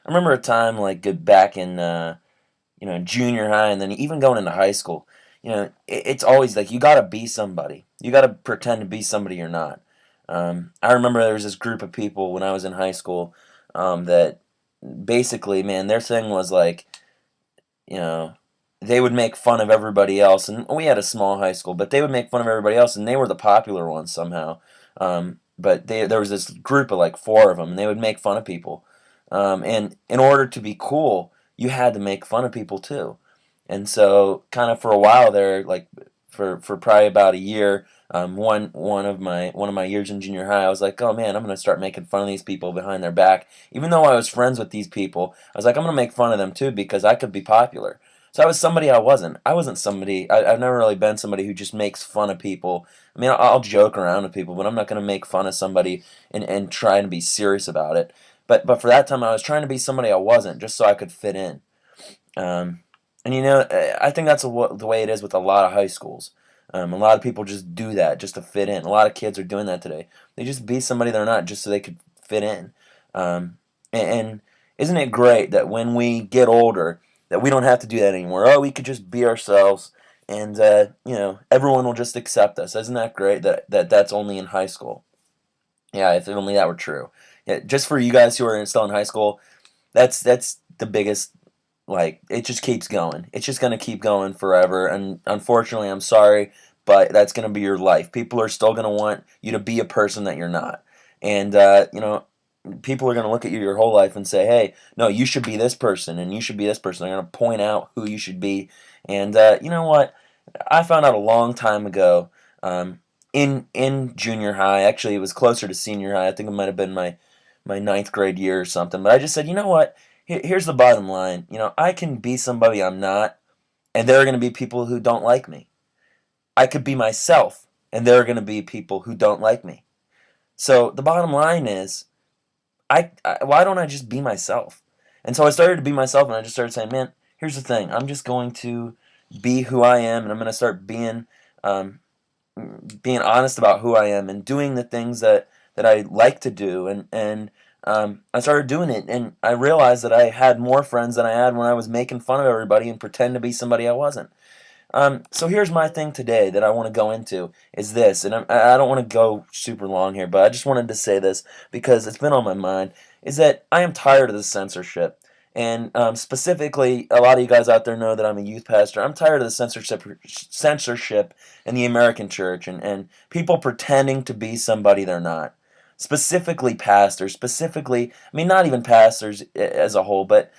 I remember a time like back in junior high, and then even going into high school. It's always like you gotta be somebody. You gotta pretend to be somebody you're not. I remember there was this group of people when I was in high school that basically, man, their thing was like, you know, they would make fun of everybody else, and we had a small high school, but they would make fun of everybody else, and they were the popular ones somehow. But there was this group of like four of them, and they would make fun of people. And in order to be cool, you had to make fun of people too. And so, kind of for a while there, like for probably about a year, one of my years in junior high, I was like, oh man, I'm gonna start making fun of these people behind their back. Even though I was friends with these people, I was like, I'm gonna make fun of them too because I could be popular. So I was somebody I wasn't. I wasn't somebody. I've never really been somebody who just makes fun of people. I mean, I'll joke around with people, but I'm not gonna make fun of somebody and try and be serious about it. But for that time, I was trying to be somebody I wasn't, just so I could fit in. Um, and I think that's the way it is with a lot of high schools. A lot of people just do that just to fit in. A lot of kids are doing that today. They just be somebody they're not just so they could fit in. And isn't it great that when we get older, that we don't have to do that anymore? Oh, we could just be ourselves, and everyone will just accept us. Isn't that great that's only in high school? Yeah, if only that were true. Yeah, just for you guys who are still in high school, that's the biggest, like, it just keeps going. It's just gonna keep going forever, and unfortunately, I'm sorry, but that's gonna be your life. People are still gonna want you to be a person that you're not, and people are gonna look at you your whole life and say, "Hey, no, you should be this person, and you should be this person." They're gonna point out who you should be, and you know what? I found out a long time ago, in junior high. Actually, it was closer to senior high. I think it might have been my ninth grade year or something. But I just said, you know what? Here's the bottom line. I can be somebody I'm not, and there are going to be people who don't like me. I could be myself, and there are going to be people who don't like me. So the bottom line is, why don't I just be myself? And so I started to be myself, and I just started saying, man, here's the thing. I'm just going to be who I am, and I'm going to start um, being honest about who I am and doing the things that I like to do, and I started doing it, and I realized that I had more friends than I had when I was making fun of everybody and pretend to be somebody I wasn't. So here's my thing today that I want to go into is this, and I don't want to go super long here, but I just wanted to say this because it's been on my mind, is that I am tired of the censorship. And specifically, a lot of you guys out there know that I'm a youth pastor. I'm tired of the censorship in the American church, and people pretending to be somebody they're not. Specifically, pastors. Specifically, I mean, not even pastors as a whole, but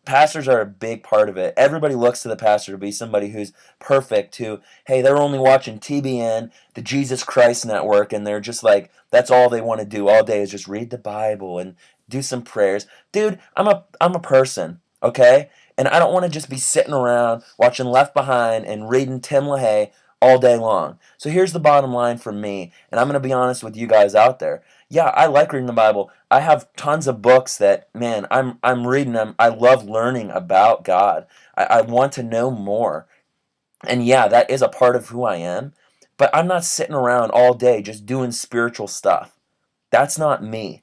pastors are a big part of it. Everybody looks to the pastor to be somebody who's perfect, who, hey, they're only watching TBN, the Jesus Christ Network, and they're just like, that's all they want to do all day is just read the Bible and do some prayers. Dude, I'm a person, okay? And I don't want to just be sitting around watching Left Behind and reading Tim LaHaye all day long. So here's the bottom line for me, and I'm going to be honest with you guys out there. Yeah, I like reading the Bible. I have tons of books that, man, I'm reading them. I love learning about God. I want to know more. And yeah, that is a part of who I am. But I'm not sitting around all day just doing spiritual stuff. That's not me.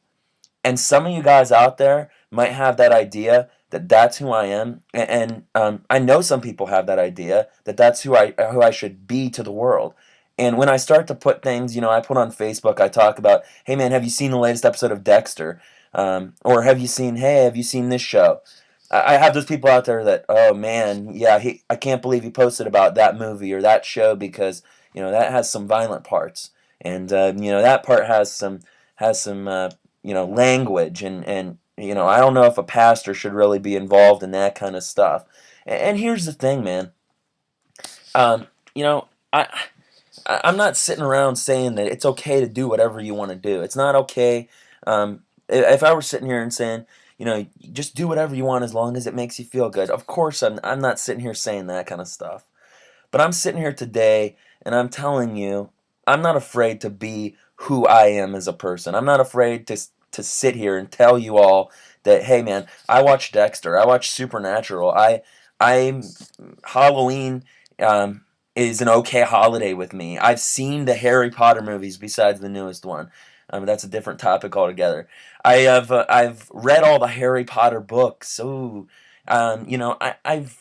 And some of you guys out there might have that idea that that's who I am, and I know some people have that idea that that's who I should be to the world. And when I start to put things, I put on Facebook, I talk about, hey man, have you seen the latest episode of Dexter? Or have you seen this show? I have those people out there that, oh man, yeah, I can't believe he posted about that movie or that show because that has some violent parts, and that part has some language, and I don't know if a pastor should really be involved in that kind of stuff. And here's the thing, man. Um, you know, I I'm not sitting around saying that it's okay to do whatever you want to do. It's not okay. If I were sitting here and saying, just do whatever you want as long as it makes you feel good. Of course, I'm not sitting here saying that kind of stuff. But I'm sitting here today and I'm telling you, I'm not afraid to be who I am as a person. I'm not afraid to sit here and tell you all that, hey man, I watch Dexter, I watch Supernatural, I'm Halloween is an okay holiday with me. I've seen the Harry Potter movies besides the newest one. That's a different topic altogether. I've read all the Harry Potter books. Ooh, you know, I've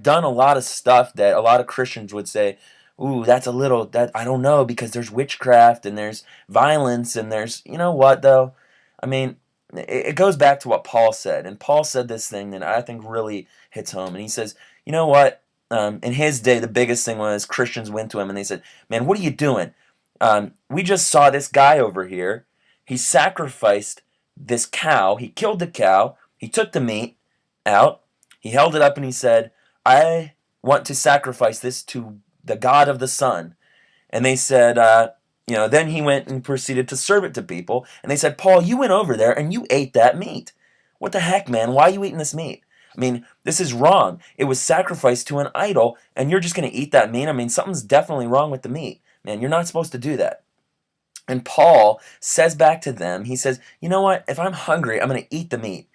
done a lot of stuff that a lot of Christians would say, "Ooh, that's a little that I don't know because there's witchcraft and there's violence and there's you know what though." I mean, it goes back to what Paul said, and Paul said this thing that I think really hits home, and he says, "You know what? In his day, the biggest thing was Christians went to him and they said, 'Man, what are you doing? We just saw this guy over here. He sacrificed this cow. He killed the cow. He took the meat out. He held it up and he said." I want to sacrifice this to the God of the sun. And they said, then he went and proceeded to serve it to people. And they said, Paul, you went over there and you ate that meat. What the heck, man? Why are you eating this meat? I mean, this is wrong. It was sacrificed to an idol, and you're just going to eat that meat? I mean, something's definitely wrong with the meat. Man, you're not supposed to do that. And Paul says back to them, he says, you know what? If I'm hungry, I'm going to eat the meat.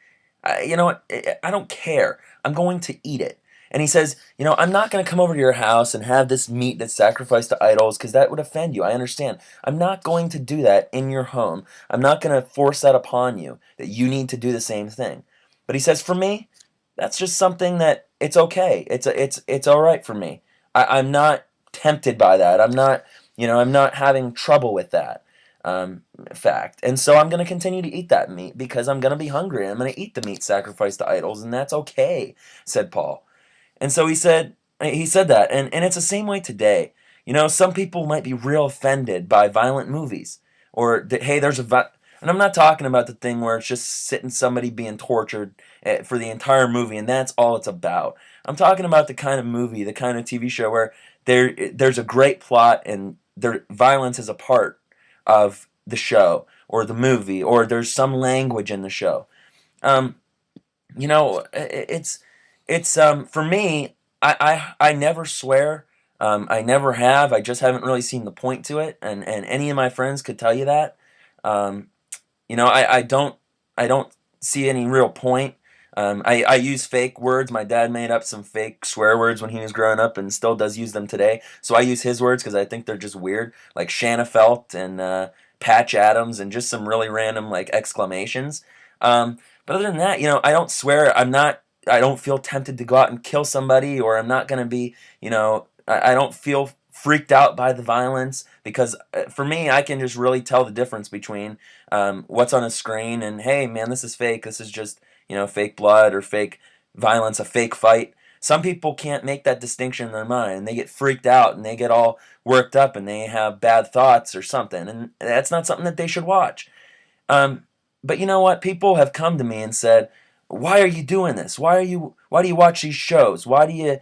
You know what? I don't care. I'm going to eat it. And he says, I'm not going to come over to your house and have this meat that's sacrificed to idols because that would offend you. I understand. I'm not going to do that in your home. I'm not going to force that upon you, that you need to do the same thing. But he says, for me, that's just something that it's okay. It's all right for me. I'm not tempted by that. I'm not having trouble with that fact. And so I'm going to continue to eat that meat because I'm going to be hungry. I'm going to eat the meat sacrificed to idols, and that's okay, said Paul. And so he said that, and it's the same way today. Some people might be real offended by violent movies, or that, hey, and I'm not talking about the thing where it's just sitting somebody being tortured for the entire movie, and that's all it's about. I'm talking about the kind of movie, the kind of TV show where there's a great plot and violence is a part of the show or the movie, or there's some language in the show. It's for me. I never swear. I never have. I just haven't really seen the point to it, and any of my friends could tell you that. I don't see any real point. I use fake words. My dad made up some fake swear words when he was growing up and still does use them today. So I use his words because I think they're just weird, like Shanafelt and Patch Adams and just some really random like exclamations. But other than that, I don't swear. I don't feel tempted to go out and kill somebody, or I'm not going to be, I don't feel freaked out by the violence because for me, I can just really tell the difference between what's on a screen and, hey, man, this is fake. This is just, fake blood or fake violence, a fake fight. Some people can't make that distinction in their mind. They get freaked out and they get all worked up and they have bad thoughts or something. And that's not something that they should watch. But you know what? People have come to me and said, "Why are you doing this? Why do you watch these shows? Why do you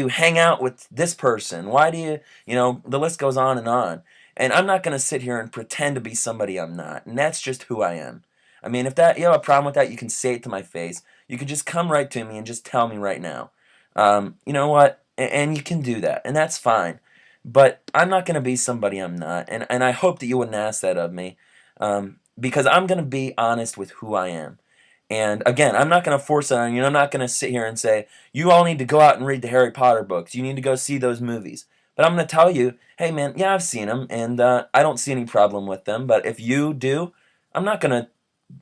hang out with this person? Why do the list goes on and on." And I'm not going to sit here and pretend to be somebody I'm not. And that's just who I am. I mean, if you have a problem with that, you can say it to my face. You can just come right to me and just tell me right now. You know what? And you can do that. And that's fine. But I'm not going to be somebody I'm not. And I hope that you wouldn't ask that of me. Because I'm going to be honest with who I am. And again, I'm not going to force it on you. I'm not going to sit here and say, you all need to go out and read the Harry Potter books. You need to go see those movies. But I'm going to tell you, hey man, yeah, I've seen them, and I don't see any problem with them. But if you do, I'm not going to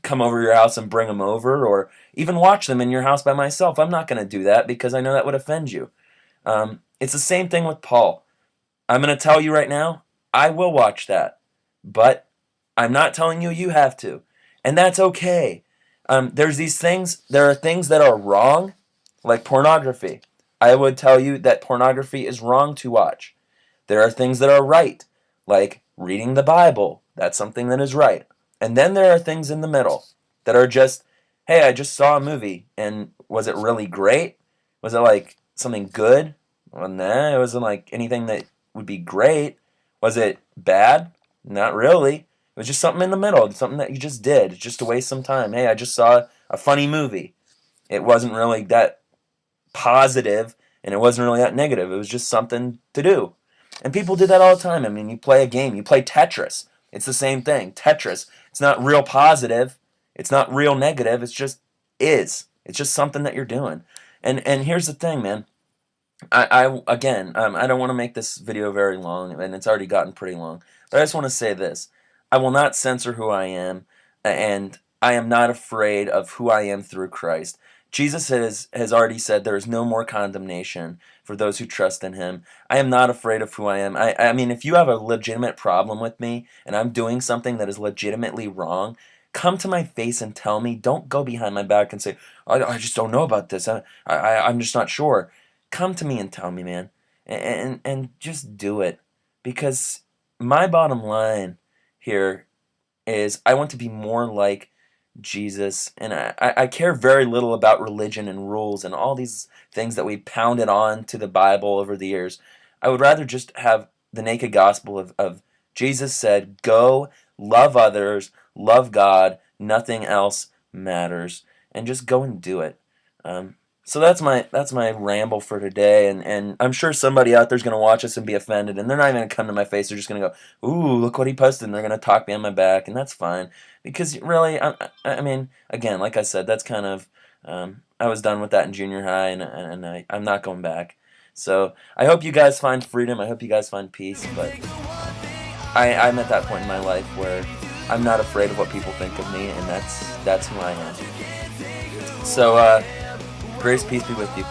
come over to your house and bring them over, or even watch them in your house by myself. I'm not going to do that because I know that would offend you. It's the same thing with Paul. I'm going to tell you right now, I will watch that. But I'm not telling you you have to. And that's okay. There are things that are wrong, like pornography. I would tell you that pornography is wrong to watch. There are things that are right, like reading the Bible. That's something that is right. And then there are things in the middle that are just, hey, I just saw a movie, and was it really great? Was it like something good? Well, nah, it wasn't like anything that would be great. Was it bad? Not really. It was just something in the middle, something that you just did, just to waste some time. Hey, I just saw a funny movie. It wasn't really that positive, and it wasn't really that negative. It was just something to do. And people do that all the time. I mean, you play a game. You play Tetris. It's the same thing. Tetris. It's not real positive. It's not real negative. It's just is. It's just something that you're doing. And here's the thing, man. Again, I don't want to make this video very long, and it's already gotten pretty long. But I just want to say this: I will not censor who I am, and I am not afraid of who I am through Christ. Jesus has already said there is no more condemnation for those who trust in Him. I am not afraid of who I am. I mean, if you have a legitimate problem with me, and I'm doing something that is legitimately wrong, come to my face and tell me. Don't go behind my back and say, I just don't know about this. I'm just not sure. Come to me and tell me, man, and just do it, because my bottom line here is I want to be more like Jesus, and I care very little about religion and rules and all these things that we pounded on to the Bible over the years. I would rather just have the naked gospel of Jesus said, go, love others, love God, nothing else matters, and just go and do it. So that's my ramble for today, and I'm sure somebody out there's gonna watch us and be offended, and they're not even gonna come to my face. They're just gonna go, "Ooh, look what he posted," and they're gonna talk behind my back, and that's fine, because really, I mean, again, like I said, that's kind of I was done with that in junior high, and I'm not going back. So I hope you guys find freedom. I hope you guys find peace. But I'm at that point in my life where I'm not afraid of what people think of me, and that's who I am. So grace, peace be with you.